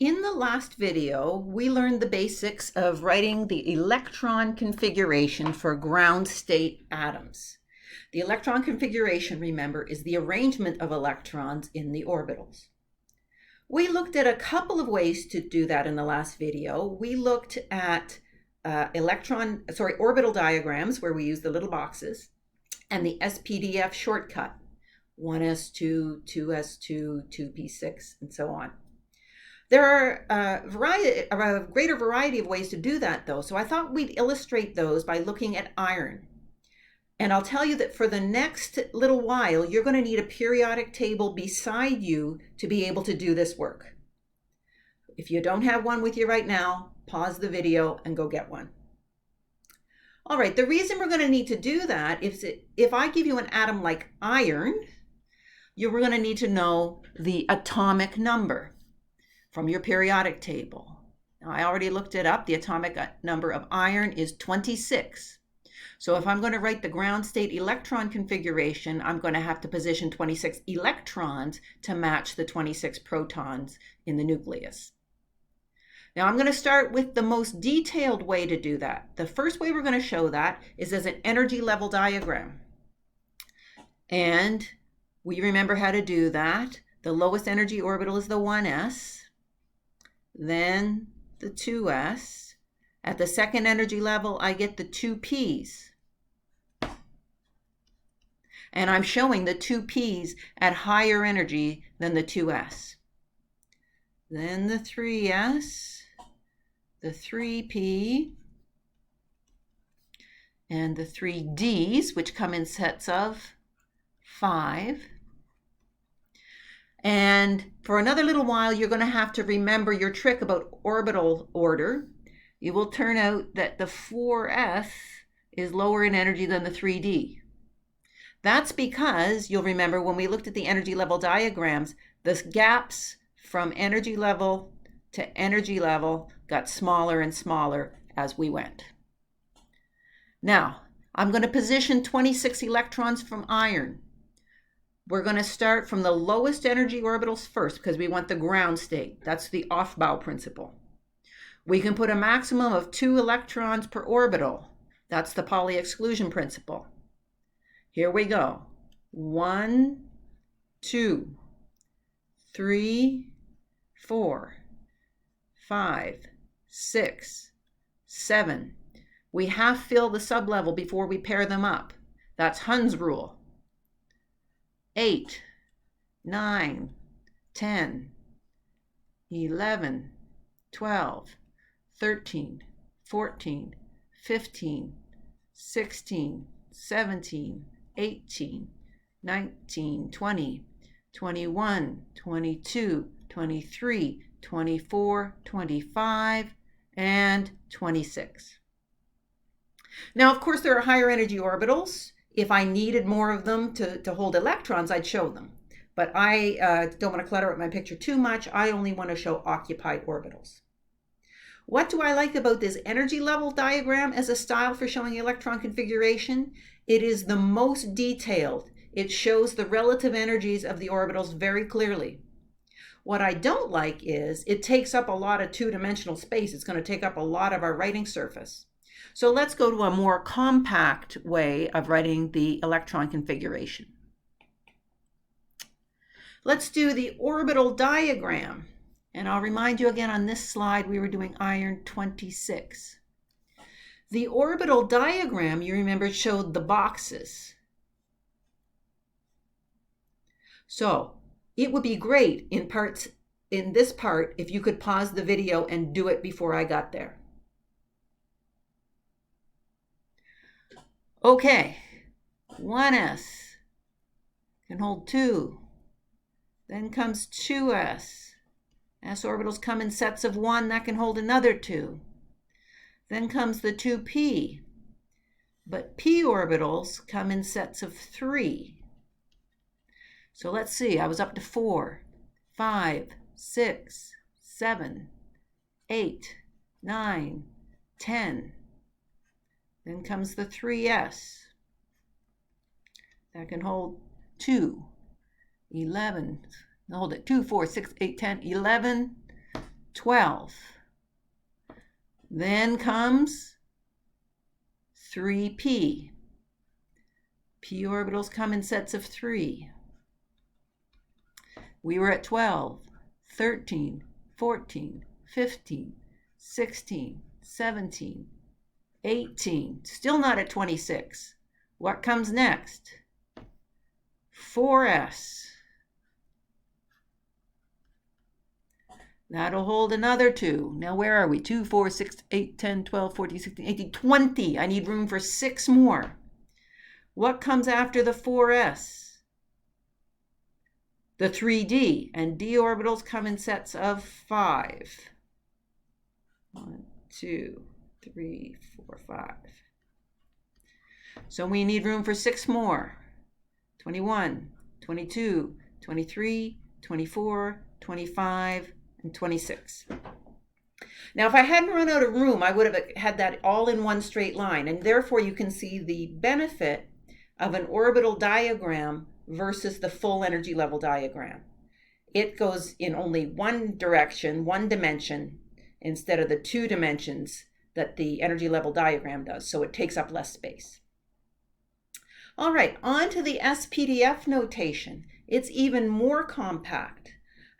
In the last video, we learned the basics of writing the electron configuration for ground state atoms. The electron configuration, remember, is the arrangement of electrons in the orbitals. We looked at a couple of ways to do that in the last video. We looked at orbital diagrams where we use the little boxes and the spdf shortcut, 1s2, 2s2, 2p6, and so on. There are a greater variety of ways to do that, though, so I thought we'd illustrate those by looking at iron. And I'll tell you that for the next little while, you're going to need a periodic table beside you to be able to do this work. If you don't have one with you right now, pause the video and go get one. All right, the reason we're going to need to do that is if I give you an atom like iron, you're going to need to know the atomic number from your periodic table. Now, I already looked it up. The atomic number of iron is 26. So if I'm going to write the ground state electron configuration, I'm going to have to position 26 electrons to match the 26 protons in the nucleus. Now I'm going to start with the most detailed way to do that. The first way we're going to show that is as an energy level diagram. And we remember how to do that. The lowest energy orbital is the 1s, then the 2s. At the second energy level, I get the 2p's. And I'm showing the 2p's at higher energy than the 2s. Then the 3s, the 3p, and the 3d's, which come in sets of 5. And for another little while, you're going to have to remember your trick about orbital order. It will turn out that the 4s is lower in energy than the 3d. That's because you'll remember when we looked at the energy level diagrams, the gaps from energy level to energy level got smaller and smaller as we went. Now, I'm going to position 26 electrons from iron. We're going to start from the lowest energy orbitals first because we want the ground state. That's the Aufbau principle. We can put a maximum of 2 electrons per orbital. That's the Pauli exclusion principle. Here we go. 1, 2, 3, 4, 5, 6, 7. We half fill the sublevel before we pair them up. That's Hund's rule. 8, 9, 10, 11, 12, 13, 14, 15, 16, 17, 18, 19, 20, 21, 22, 23, 24, 25, and 26. Now, of course, there are higher energy orbitals. If I needed more of them to hold electrons, I'd show them. But I don't want to clutter up my picture too much. I only want to show occupied orbitals. What do I like about this energy level diagram as a style for showing electron configuration? It is the most detailed. It shows the relative energies of the orbitals very clearly. What I don't like is it takes up a lot of two-dimensional space. It's going to take up a lot of our writing surface. So let's go to a more compact way of writing the electron configuration. Let's do the orbital diagram. And I'll remind you again on this slide, we were doing iron 26. The orbital diagram, you remember, showed the boxes. So it would be great in this part if you could pause the video and do it before I got there. Okay, 1s can hold 2. Then comes 2s. S orbitals come in sets of 1, that can hold another 2. Then comes the 2p. But p orbitals come in sets of 3. So let's see, I was up to 4, 5, 6, 7, 8, 9, 10. Then comes the 3s. That can hold 2, 11, hold it, 2, 4, 6, 8, 10, 11, 12. Then comes 3p. P orbitals come in sets of 3. We were at 12, 13, 14, 15, 16, 17, 18. Still not at 26. What comes next? 4s. That'll hold another 2. Now where are we? 2, 4, 6, 8, 10, 12, 14, 16, 18, 20. I need room for 6 more. What comes after the 4s? The 3d, and d orbitals come in sets of 5. 1, 2, 3, 4, 5. So we need room for 6 more. 21, 22, 23, 24, 25, and 26. Now, if I hadn't run out of room, I would have had that all in one straight line, and therefore you can see the benefit of an orbital diagram versus the full energy level diagram. It goes in only one direction, one dimension, instead of the 2 dimensions that the energy level diagram does, so it takes up less space. All right, on to the spdf notation. It's even more compact.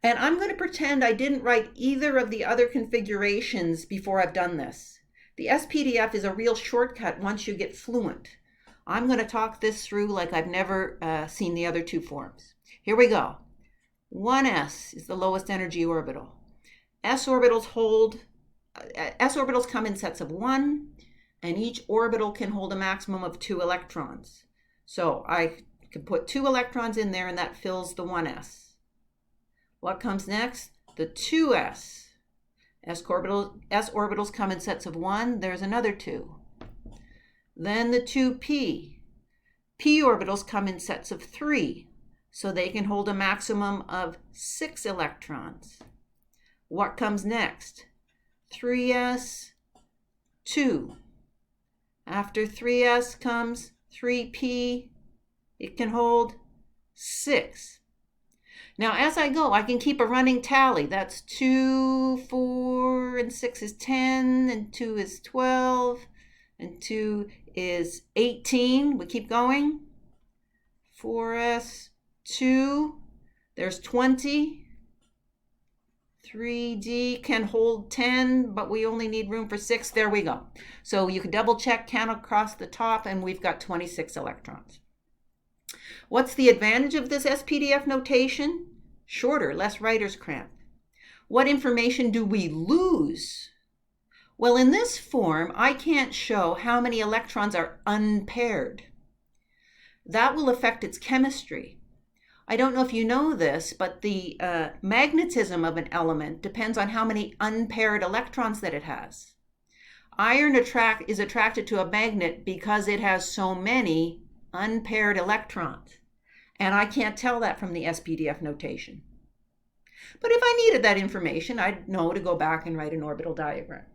And I'm going to pretend I didn't write either of the other configurations before I've done this. The spdf is a real shortcut once you get fluent. I'm going to talk this through like I've never seen the other 2 forms. Here we go. 1s is the lowest energy orbital. S orbitals come in sets of 1, and each orbital can hold a maximum of 2 electrons. So I can put 2 electrons in there, and that fills the 1s. What comes next? The 2s. S orbitals come in sets of 1. There's another 2. Then the 2p. P orbitals come in sets of 3, so they can hold a maximum of 6 electrons. What comes next? 3s, 2. After 3s comes 3p. It can hold 6. Now, as I go, I can keep a running tally. That's 2, 4, and 6 is 10, and 2 is 12, and 2 is 18. We keep going. 4s, 2, there's 20. 3d can hold 10, but we only need room for 6. There we go. So you can double check, count across the top, and we've got 26 electrons. What's the advantage of this spdf notation? Shorter, less writer's cramp. What information do we lose? Well, in this form, I can't show how many electrons are unpaired. That will affect its chemistry. I don't know if you know this, but the magnetism of an element depends on how many unpaired electrons that it has. Iron is attracted to a magnet because it has so many unpaired electrons. And I can't tell that from the spdf notation. But if I needed that information, I'd know to go back and write an orbital diagram.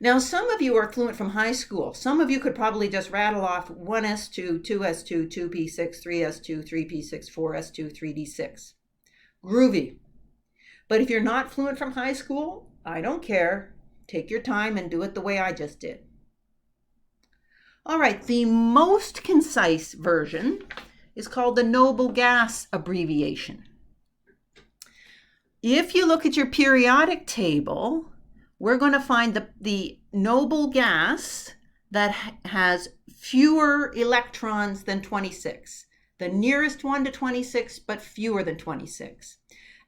Now, some of you are fluent from high school. Some of you could probably just rattle off 1s2, 2s2, 2p6, 3s2, 3p6, 4s2, 3d6. Groovy. But if you're not fluent from high school, I don't care. Take your time and do it the way I just did. All right, the most concise version is called the noble gas abbreviation. If you look at your periodic table, we're going to find the noble gas that has fewer electrons than 26. The nearest one to 26, but fewer than 26.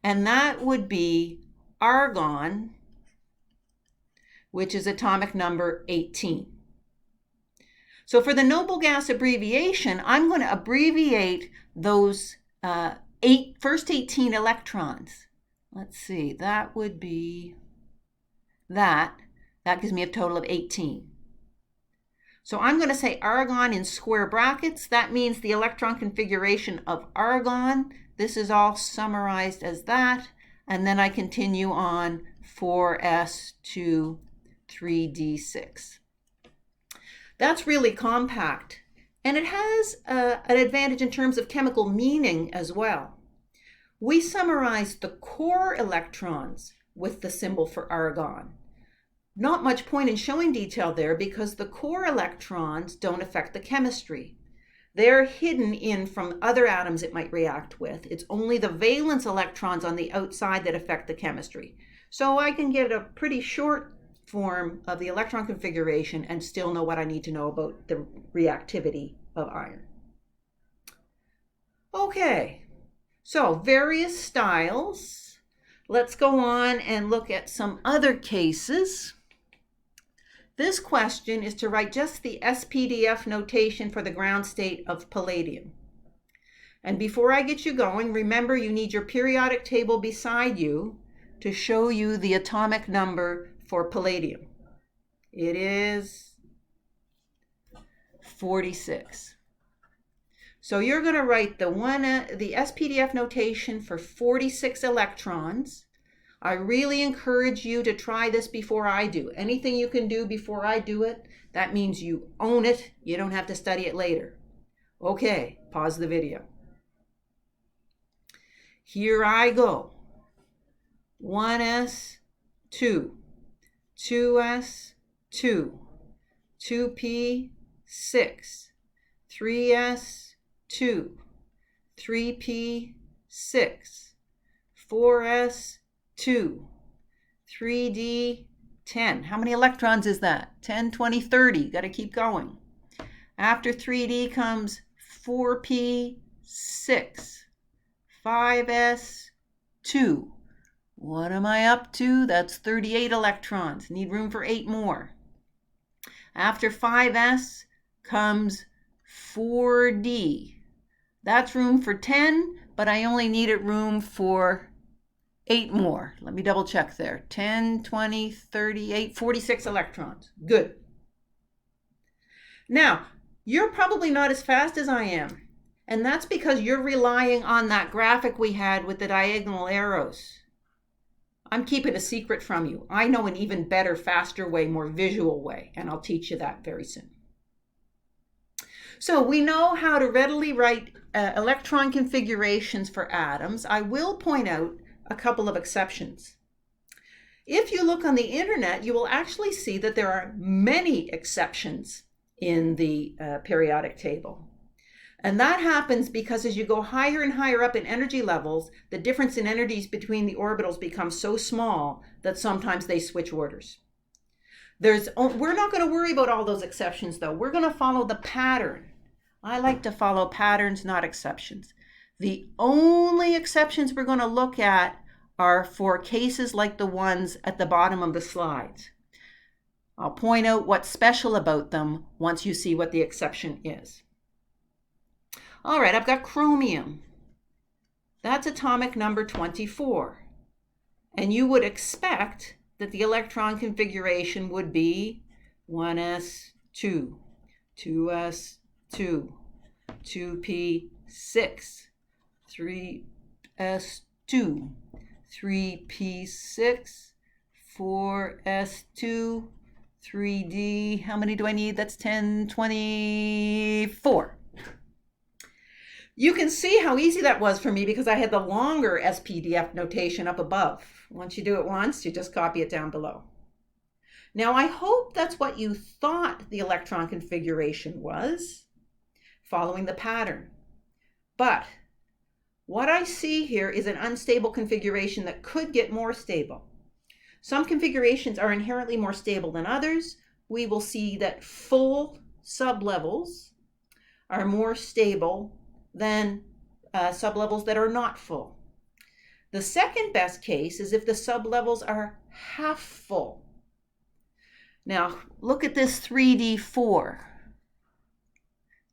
And that would be argon, which is atomic number 18. So for the noble gas abbreviation, I'm going to abbreviate those first 18 electrons. Let's see, that would be that. That gives me a total of 18. So I'm going to say argon in square brackets. That means the electron configuration of argon. This is all summarized as that. And then I continue on 4s to 3d6. That's really compact, and it has an advantage in terms of chemical meaning as well. We summarize the core electrons with the symbol for argon. Not much point in showing detail there because the core electrons don't affect the chemistry. They're hidden in from other atoms it might react with. It's only the valence electrons on the outside that affect the chemistry. So I can get a pretty short form of the electron configuration and still know what I need to know about the reactivity of iron. Okay, so various styles. Let's go on and look at some other cases. This question is to write just the spdf notation for the ground state of palladium. And before I get you going, remember you need your periodic table beside you to show you the atomic number for palladium. It is 46. So you're going to write the spdf notation for 46 electrons. I really encourage you to try this before I do. Anything you can do before I do it, that means you own it. You don't have to study it later. Okay, pause the video. Here I go. 1s, 2, 2s, 2, 2p, 6, 3s, 2, 3p, 6, 4s, 2, 3d, 10. How many electrons is that? 10, 20, 30. Got to keep going. After 3d comes 4p, 6, 5s, 2. What am I up to? That's 38 electrons. Need room for 8 more. After 5s comes 4d. That's room for 10, but I only needed room for 8 more. Let me double check there. 10, 20, 38, 46 electrons. Good. Now, you're probably not as fast as I am, and that's because you're relying on that graphic we had with the diagonal arrows. I'm keeping a secret from you. I know an even better, faster way, more visual way, and I'll teach you that very soon. So we know how to readily write electron configurations for atoms. I will point out a couple of exceptions. If you look on the internet, you will actually see that there are many exceptions in the periodic table. And that happens because as you go higher and higher up in energy levels, the difference in energies between the orbitals becomes so small that sometimes they switch orders. We're not going to worry about all those exceptions though. We're going to follow the pattern. I like to follow patterns, not exceptions. The only exceptions we're going to look at are for cases like the ones at the bottom of the slides. I'll point out what's special about them once you see what the exception is. All right, I've got chromium. That's atomic number 24. And you would expect that the electron configuration would be 1s2, 2s2, 2p6, 3s2, 3p6, 4s2, 3d. How many do I need? That's 10, 24. You can see how easy that was for me because I had the longer spdf notation up above. Once you do it once, you just copy it down below. Now, I hope that's what you thought the electron configuration was, following the pattern. But what I see here is an unstable configuration that could get more stable. Some configurations are inherently more stable than others. We will see that full sublevels are more stable than sublevels that are not full. The second best case is if the sublevels are half full. Now, look at this 3d4.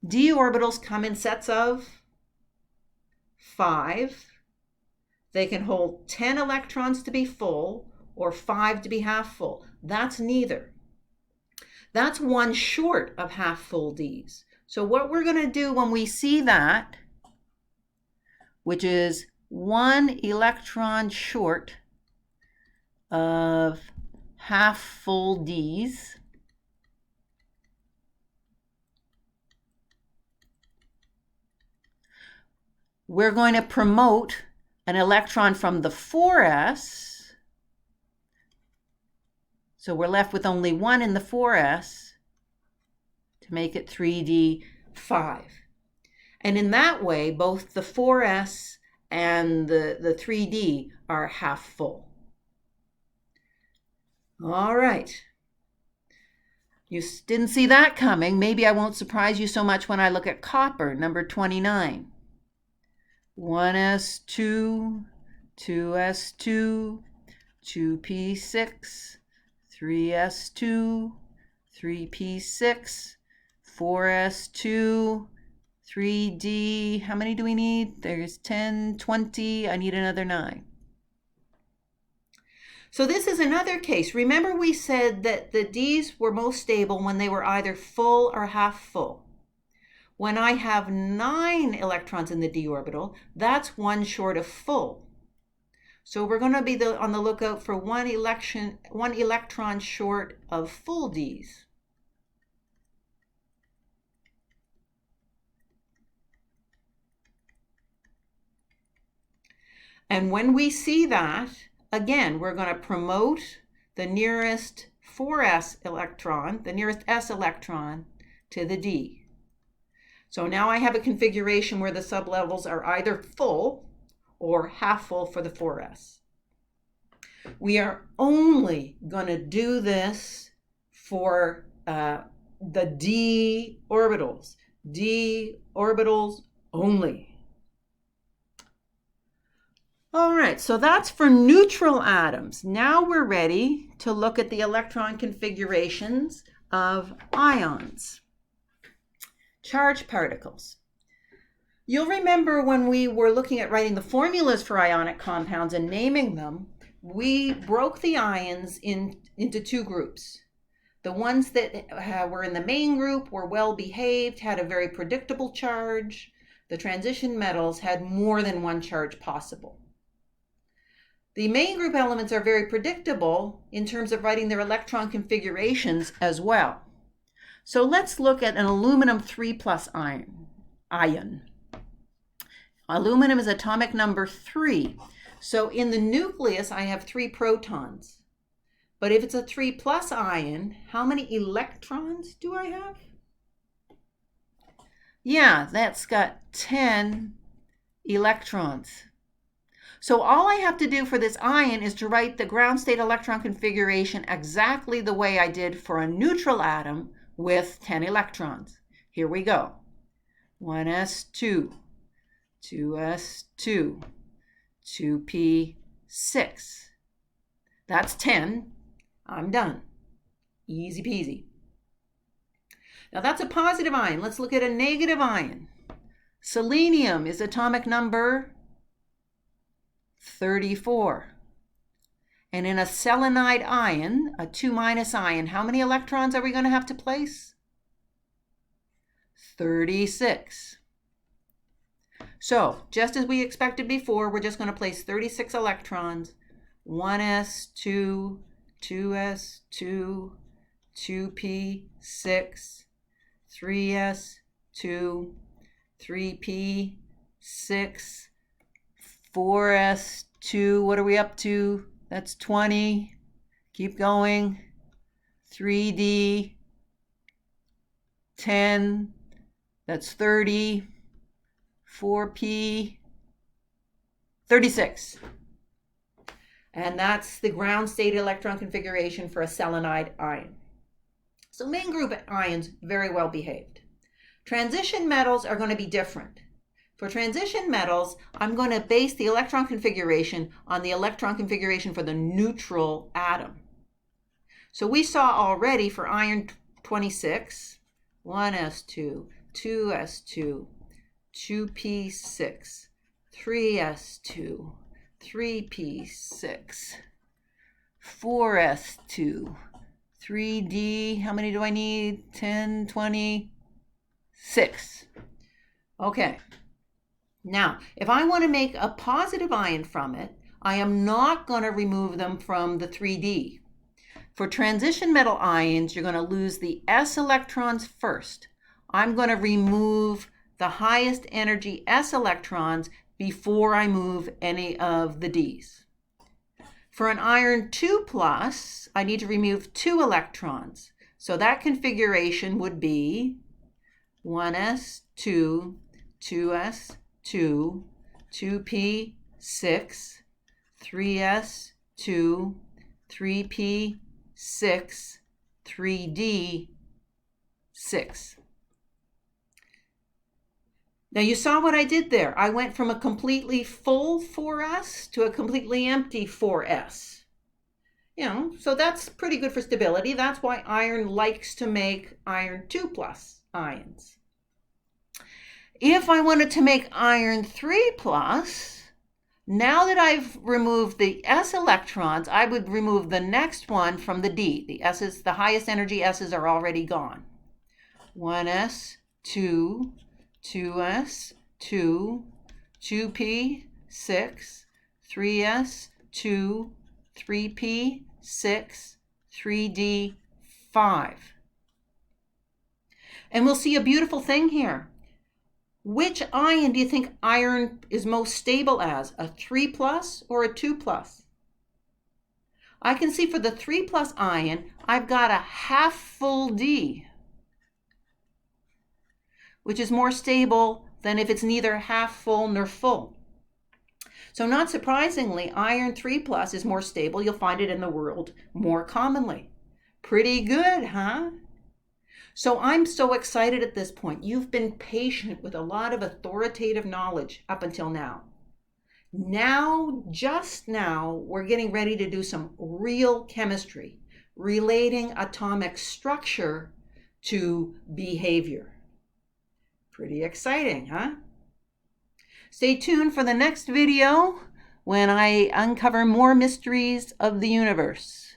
D orbitals come in sets of 5. They can hold 10 electrons to be full or 5 to be half full. That's neither. That's one short of half full Ds. So what we're going to do when we see that, which is 1 electron short of half full Ds, we're going to promote an electron from the 4s So we're left with only 1 in the 4s to make it 3d5. And in that way, both the 4s and the 3d are half full. All right. You didn't see that coming. Maybe I won't surprise you so much when I look at copper, number 29. 1s2, 2s2, 2p6, 3s2, 3p6, 4s2, 3d. How many do we need? There's 10, 20. I need another 9. So this is another case. Remember we said that the Ds were most stable when they were either full or half full. When I have 9 electrons in the d orbital, that's 1 short of full. So we're going to be on the lookout for one electron short of full Ds. And when we see that, again, we're going to promote the nearest 4s electron, the nearest s electron, to the d. So now I have a configuration where the sublevels are either full or half full for the 4s. We are only going to do this for the d orbitals. D orbitals only. All right, so that's for neutral atoms. Now we're ready to look at the electron configurations of ions. Charged particles. You'll remember when we were looking at writing the formulas for ionic compounds and naming them, we broke the ions into 2 groups. The ones that were in the main group were well behaved, had a very predictable charge. The transition metals had more than 1 charge possible. The main group elements are very predictable in terms of writing their electron configurations as well. So let's look at an aluminum 3+ ion. Aluminum is atomic number 3. So in the nucleus, I have 3 protons. But if it's a 3+ ion, how many electrons do I have? Yeah, that's got 10 electrons. So all I have to do for this ion is to write the ground state electron configuration exactly the way I did for a neutral atom with 10 electrons. Here we go. 1s2, 2s2, 2p6. That's 10. I'm done. Easy peasy. Now that's a positive ion. Let's look at a negative ion. Selenium is atomic number 34. And in a selenide ion, a 2- ion, how many electrons are we going to have to place? 36. So, just as we expected before, we're just going to place 36 electrons. 1s2, 2s2, 2p6, 3s2, 3p6, 4s2, what are we up to? That's 20. Keep going. 3d, 10. That's 30. 4p, 36. And that's the ground state electron configuration for a selenide ion. So main group ions, very well behaved. Transition metals are going to be different. For transition metals, I'm going to base the electron configuration on the electron configuration for the neutral atom. So we saw already for iron 26, 1s2, 2s2, 2p6, 3s2, 3p6, 4s2, 3d, how many do I need? 10, 20, 6. Okay. Now, if I want to make a positive ion from it, I am not going to remove them from the 3d. For transition metal ions, you're going to lose the s electrons first. I'm going to remove the highest energy s electrons before I move any of the d's. For an iron 2+, I need to remove 2 electrons. So that configuration would be 1s2, 2s2, 2p6, 3s2, 3p6, 3d6. Now you saw what I did there. I went from a completely full 4s to a completely empty 4s. You know, so that's pretty good for stability. That's why iron likes to make iron 2+ ions. If I wanted to make iron 3+, now that I've removed the s electrons, I would remove the next one from the d. The s's, the highest energy s's are already gone. 1s2, 2s2, 2p6, 3s2, 3p6, 3d5. And we'll see a beautiful thing here. Which ion do you think iron is most stable as? A 3+ or a 2+? I can see for the 3+ ion, I've got a half full D, which is more stable than if it's neither half full nor full. So not surprisingly, iron 3+ is more stable. You'll find it in the world more commonly. Pretty good, huh? So I'm so excited at this point. You've been patient with a lot of authoritative knowledge up until now. Just now, we're getting ready to do some real chemistry, relating atomic structure to behavior. Pretty exciting, huh? Stay tuned for the next video when I uncover more mysteries of the universe.